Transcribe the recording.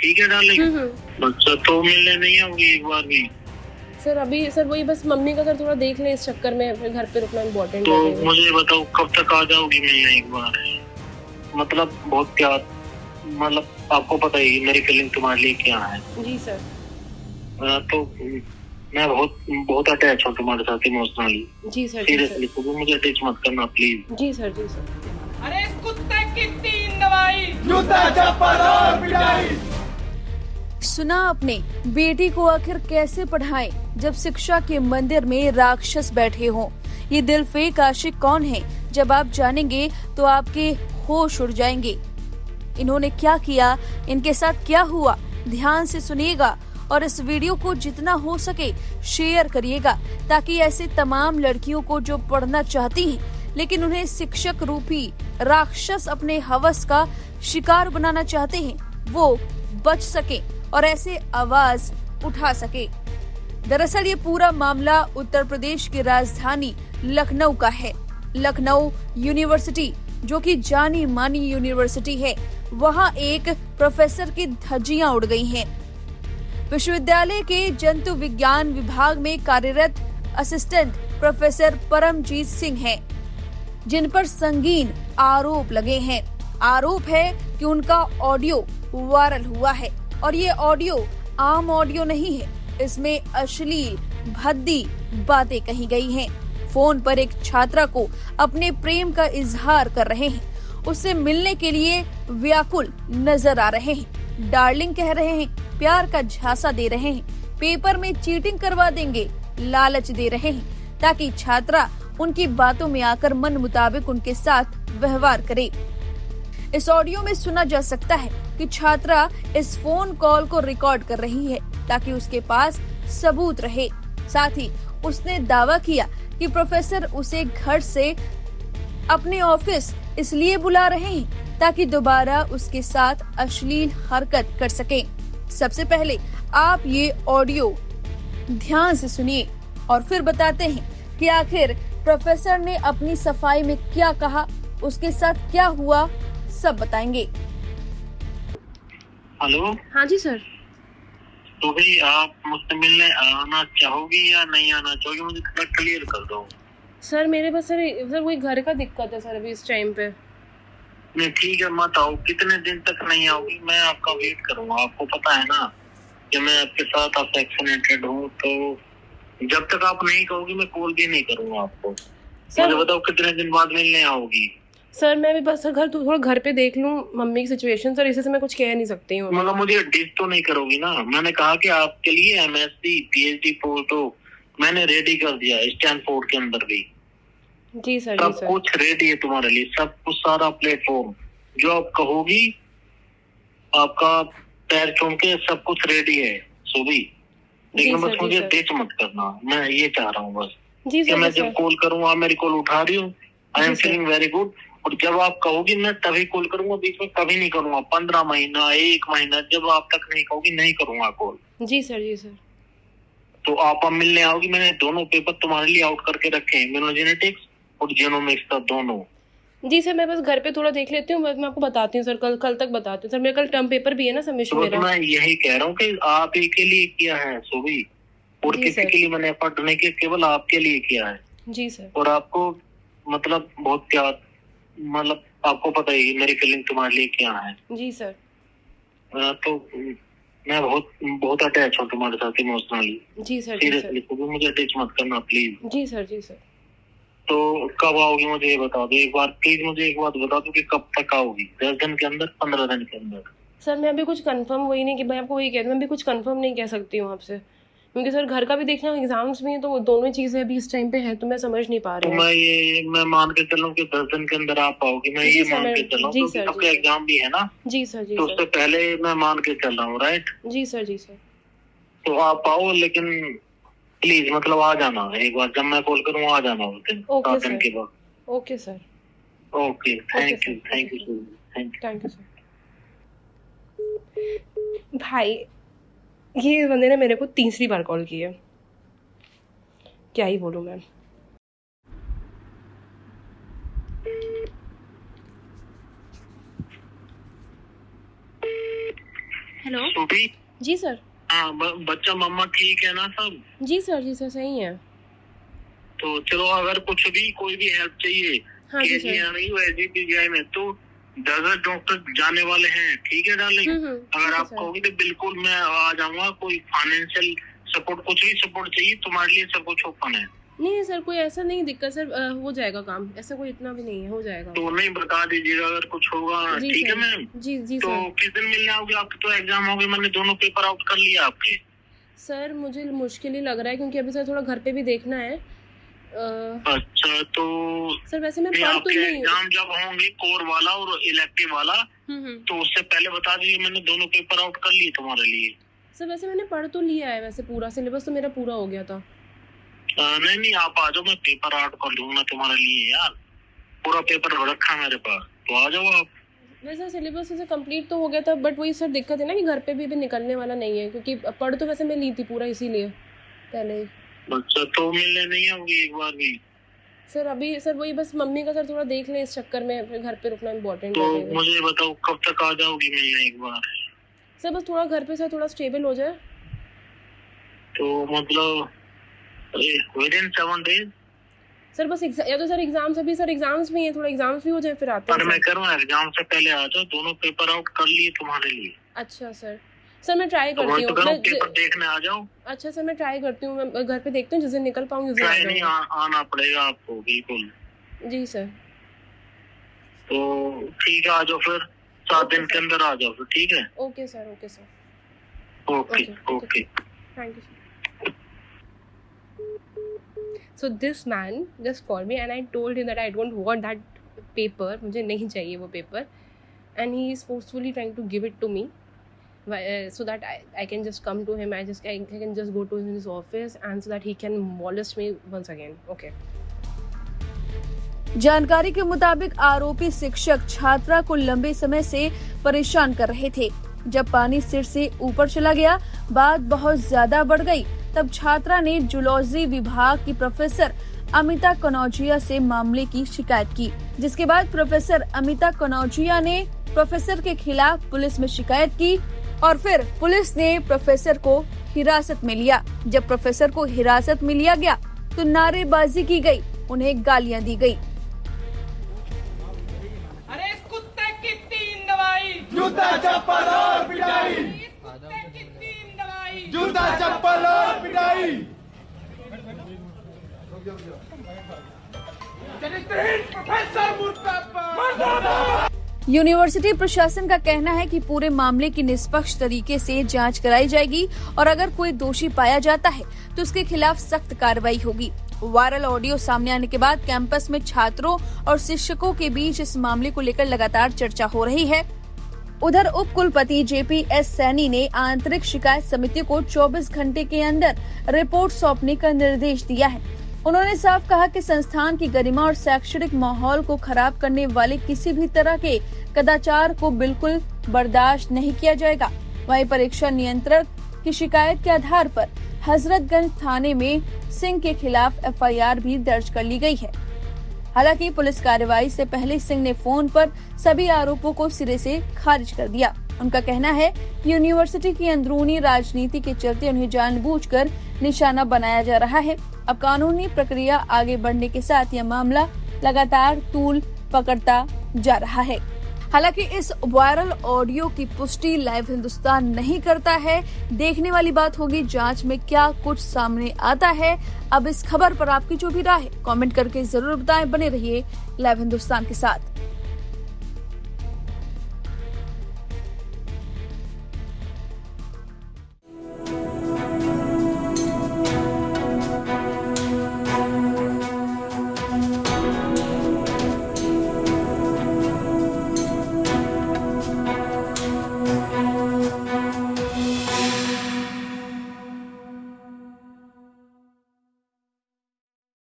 ठीक है डार्लिंग। अच्छा तो मिलने नहीं आओगी एक बार भी? सर अभी सर वही बस मम्मी का सर थोड़ा देख लें इस चक्कर में, फिर घर पे रुकना इम्पोर्टेंट तो है। मुझे बताओ कब तक आ जाओगी मिलने एक बार? मतलब बहुत प्यार, मतलब आपको पता ही मेरी फीलिंग तुम्हारे लिए क्या है। जी सर। तो मैं बहुत बहुत अटैच हूँ तुम्हारे साथ इमोशनली। जी सर। सीरियसली तो मुझे अटैच मत करना प्लीज। जी सर। जी सर। अरे इस कुत्ते की 3 दवाई। जूता चप्पल और पिटाई। सुना आपने, बेटी को आखिर कैसे पढ़ाएं जब शिक्षा के मंदिर में राक्षस बैठे हों। ये दिल फेक आशिक कौन है, जब आप जानेंगे तो आपके होश उड़ जाएंगे। इन्होंने क्या किया, इनके साथ क्या हुआ, ध्यान से सुनिएगा और इस वीडियो को जितना हो सके शेयर करिएगा, ताकि ऐसे तमाम लड़कियों को जो पढ़ना चाहती हैं लेकिन उन्हें शिक्षक रूपी राक्षस अपने हवस का शिकार बनाना चाहते हैं, वो बच सके और ऐसे आवाज उठा सके। दरअसल ये पूरा मामला उत्तर प्रदेश की राजधानी लखनऊ का है। लखनऊ यूनिवर्सिटी, जो कि जानी मानी यूनिवर्सिटी है, वहाँ एक प्रोफेसर की धज्जियां उड़ गई हैं। विश्वविद्यालय के जंतु विज्ञान विभाग में कार्यरत असिस्टेंट प्रोफेसर परमजीत सिंह हैं, जिन पर संगीन आरोप लगे हैं। आरोप है कि उनका ऑडियो वायरल हुआ है और ये ऑडियो आम ऑडियो नहीं है, इसमें अश्लील भद्दी बातें कही गई हैं। फोन पर एक छात्रा को अपने प्रेम का इजहार कर रहे हैं, उससे मिलने के लिए व्याकुल नजर आ रहे हैं, डार्लिंग कह रहे हैं, प्यार का झांसा दे रहे हैं, पेपर में चीटिंग करवा देंगे, लालच दे रहे हैं ताकि छात्रा उनकी बातों में आकर मन मुताबिक उनके साथ व्यवहार करे। इस ऑडियो में सुना जा सकता है कि छात्रा इस फोन कॉल को रिकॉर्ड कर रही है ताकि उसके पास सबूत रहे। साथ ही उसने दावा किया कि प्रोफेसर उसे घर से अपने ऑफिस इसलिए बुला रहे हैं ताकि दोबारा उसके साथ अश्लील हरकत कर सके। सबसे पहले आप ये ऑडियो ध्यान से सुनिए और फिर बताते हैं कि आखिर प्रोफेसर ने अपनी सफाई में क्या कहा, उसके साथ क्या हुआ, सब बताएंगे। हेलो। हाँ जी सर। तो भाई आप मुझसे मिलने आना चाहोगी या नहीं आना चाहोगी, मुझे थोड़ा क्लियर कर दो। सर मेरे पास सर वही घर का दिक्कत है सर अभी इस टाइम पे। नहीं ठीक है मत आओ, कितने दिन तक नहीं आओगी? मैं आपका वेट करूंगा। आपको पता है ना कि मैं आपके साथ अफेक्शनेटेड हूँ, तो जब तक आप नहीं कहोगी मैं कॉल भी नहीं करूंगा आपको। मुझे बताओ कितने दिन बाद मिलने आओगी? सर मैं भी बस सर थोड़ा घर पे देख लूं मम्मी की सिचुएशन सर, इसी से मैं कुछ कह नहीं सकती हूँ। मतलब मुझे डिस तो नहीं करोगी ना? मैंने कहा कि आपके लिए एमएससी पीएचडी तो मैंने रेडी कर दिया स्टैनफोर्ड के अंदर भी। जी सर। सब कुछ रेडी है तुम्हारे लिए, सब कुछ, सारा प्लेटफॉर्म जो आप कहोगी, आपका पैर चूम के सब कुछ रेडी है सुबी। लेकिन बस मुझे डिच मत करना, मैं ये चाह रहा हूँ बस कि मैं जब कॉल करूँ आप मेरी कॉल उठा रही हूँ, I am feeling very good. और जब आप कहोगी मैं तभी कॉल करूंगा, बीच में कभी नहीं करूंगा। 15 महीना 1 महीना जब आप तक नहीं कहोगी नहीं करूंगा कॉल। जी सर। जी सर। तो आप अब मिलने आओगी, मैंने दोनों पेपर तुम्हारे लिए आउट करके रखे हैं, इम्यूनोजेनेटिक्स और जीनोमिक्स का दोनों। जी सर मैं बस घर पे थोड़ा देख लेती हूँ, मैं आपको बताती हूँ सर, कल तक बताती हूँ सर। मेरा कल टर्म पेपर भी है ना सबमिशन मेरा। मैं यही कह रहा हूँ कि आप ही के लिए किया है सुबी, और किसी के लिए मैंने एफर्ट नहीं किया, केवल आपके लिए किया है। जी सर। और आपको मतलब बहुत प्यार, मतलब आपको पता ही मेरी फीलिंग तुम्हारे लिए क्या है। जी सर। तो मैं बहुत बहुत अटैच हूँ तुम्हारे साथ इमोशनली। जी सर। सीरियसली तो मुझे अटैच मत करना प्लीज। जी सर। जी सर। तो कब आओगी मुझे ये बता दो एक बार प्लीज, मुझे एक बात बता दो कि कब तक आओगी? 10 दिन के अंदर, 15 दिन के अंदर? सर मैं अभी कुछ कंफर्म वही नहीं कि मैं आपको वही कह रही हूँ, मैं अभी कुछ कंफर्म नहीं कह सकती हूँ आपसे, क्योंकि सर घर का भी देखना, एग्जाम्स भी हैं, तो दोनों ही चीजें अभी इस टाइम पे है, तो मैं समझ नहीं पा रही हूँ। मैं मान के चलूं कि 10 दिन के अंदर आप आओगी, मैं ये मान के चलूं क्योंकि आपका एग्जाम भी है ना। जी सर। जी तो सर। उससे पहले मैं मान के चल रहा हूँ, राइट? जी सर। जी सर। तो आप आओ, लेकिन प्लीज मतलब आ जाना एक बार, जब मैं कॉल करूँ आ जाना उस दिन, 7 दिन के बाद। Okay sir. Okay, thank you thank you thank you sir. भाई ये बंदे ने मेरे को तीसरी बार कॉल की है, क्या ही बोलूँ मैं। हेलो। सुबी। जी सर। हाँ, बच्चा मम्मा ठीक है ना सब? जी सर सही है। तो चलो, अगर कुछ भी कोई भी हेल्प चाहिए हाँ जी सर। KGI में तो 10 डॉक्टर जाने वाले हैं, ठीक है डार्लिंग। अगर ठीक है आप सर। कहोगे तो बिल्कुल मैं आ जाऊंगा। कोई फाइनेंशियल सपोर्ट, कुछ भी सपोर्ट चाहिए तुम्हारे लिए, सब कुछ ओपन है। नहीं सर, कोई ऐसा नहीं दिक्कत सर, हो जाएगा काम, ऐसा कोई इतना भी नहीं है, हो जाएगा। तो नहीं, बता दीजिएगा अगर कुछ होगा। जी ठीक है सर। मैम। जी तो सर। किस दिन मिलने आओगे? आपके तो एग्जाम हो गए, मैंने दोनों पेपर आउट कर लिया आपके। सर मुझे मुश्किल ही लग रहा है क्योंकि अभी सर थोड़ा घर पे भी देखना है। अच्छा, तो सर वैसे मैं नहीं, पढ़ तो आपके नहीं हूँ। एग्जाम जब होंगे कोर वाला और इलेक्टिव वाला, तो उससे पहले बता दीजिए, मैंने दोनों पेपर आउट कर लिए तुम्हारे लिए। सर वैसे मैंने पढ़ तो लिया है, वैसे पूरा सिलेबस तो मेरा पूरा हो गया था। नहीं, आप आ जाओ, मैं पेपर आउट कर लूंगा तुम्हारे लिए यार। पूरा पेपर रखा मेरे पास, तो आ जाओ आप। वैसे सिलेबस से कंप्लीट तो हो गया था, बट वही सर दिक्कत है ना कि घर पे भी निकलने वाला नहीं है, क्योंकि पढ़ तो वैसे मैं ली थी पूरा इसीलिए पहले ही। अच्छा, तो मिलने नहीं आऊंगी एक बार भी? सर अभी सर वही बस मम्मी का सर थोड़ा देख लें इस चक्कर में, फिर घर पे रुकना इम्पोर्टेंट तो है। मुझे बताओ कब तक आ जाओगी मिलने एक बार? सर बस थोड़ा घर पे सर थोड़ा स्टेबल हो जाए। तो मतलब विद इन 7 डेज? सर बस या तो सर एग्जाम्स, अभी सर एग्जाम्स भी हैं, थोड़ा एग्जाम्स भी हो जाए फिर आते पर हैं। मैं करूँ एग्जाम से पहले आ जाओ, दोनों पेपर आउट कर लिए तुम्हारे लिए। अच्छा सर। सर मैं ट्राई तो करती हूँ, मैं पेपर देखने आ जाओ। अच्छा सर मैं ट्राई करती हूँ, मैं घर पे देखती हूँ, जिस दिन निकल पाऊंगी उस दिन आ ट्राई नहीं, जाऊंगी। आना पड़ेगा आपको बिल्कुल। जी सर। तो ठीक है, आ जाओ फिर 7 दिन के अंदर आ जाओ फिर, ठीक है? Okay sir. Okay sir. Okay okay. Thank you. So this man just called me and I told him that I don't want that paper. मुझे नहीं चाहिए वो paper, and he is forcefully trying to give it to me, so that I can just come to him. I can just go to his office and so that he can molest me once again. Okay. जानकारी के मुताबिक आरोपी शिक्षक छात्रा को लंबे समय से परेशान कर रहे थे। जब पानी सिर से ऊपर चला गया, बात बहुत ज्यादा बढ़ गई। तब छात्रा ने जूलॉजी विभाग की प्रोफेसर अमिता कनौजिया से मामले की शिकायत की, जिसके बाद प्रोफेसर अमिता कनौजिया ने प्रोफेसर के खिलाफ पुलिस में शिकायत की और फिर पुलिस ने प्रोफेसर को हिरासत में लिया। जब प्रोफेसर को हिरासत में लिया गया तो नारेबाजी की गई, उन्हें गालियां दी गई। अरे इस कुत्ते की 3 दवाई, जूता चप्पल और पिटाई, इस कुत्ते की 3 दवाई। जूता चप्पल और पिटाई। चरित्रहीन प्रोफेसर मुर्दाबाद। यूनिवर्सिटी प्रशासन का कहना है कि पूरे मामले की निष्पक्ष तरीके से जांच कराई जाएगी और अगर कोई दोषी पाया जाता है तो उसके खिलाफ सख्त कार्रवाई होगी। वायरल ऑडियो सामने आने के बाद कैंपस में छात्रों और शिक्षकों के बीच इस मामले को लेकर लगातार चर्चा हो रही है। उधर उप कुलपति JPS सैनी ने आंतरिक शिकायत समिति को 24 घंटे के अंदर रिपोर्ट सौंपने का निर्देश दिया है। उन्होंने साफ कहा कि संस्थान की गरिमा और शैक्षणिक माहौल को खराब करने वाले किसी भी तरह के कदाचार को बिल्कुल बर्दाश्त नहीं किया जाएगा। वहीं परीक्षा नियंत्रक की शिकायत के आधार पर हजरतगंज थाने में सिंह के खिलाफ FIR भी दर्ज कर ली गई है। हालांकि पुलिस कार्रवाई से पहले सिंह ने फोन पर सभी आरोपों को सिरे से खारिज कर दिया। उनका कहना है कि यूनिवर्सिटी की अंदरूनी राजनीति के चलते उन्हें जानबूझकर निशाना बनाया जा रहा है। अब कानूनी प्रक्रिया आगे बढ़ने के साथ यह मामला लगातार तूल पकड़ता जा रहा है। हालांकि इस वायरल ऑडियो की पुष्टि लाइव हिंदुस्तान नहीं करता है। देखने वाली बात होगी जांच में क्या कुछ सामने आता है। अब इस खबर पर आपकी जो भी राय है कमेंट करके जरूर बताएं। बने रहिए लाइव हिंदुस्तान के साथ।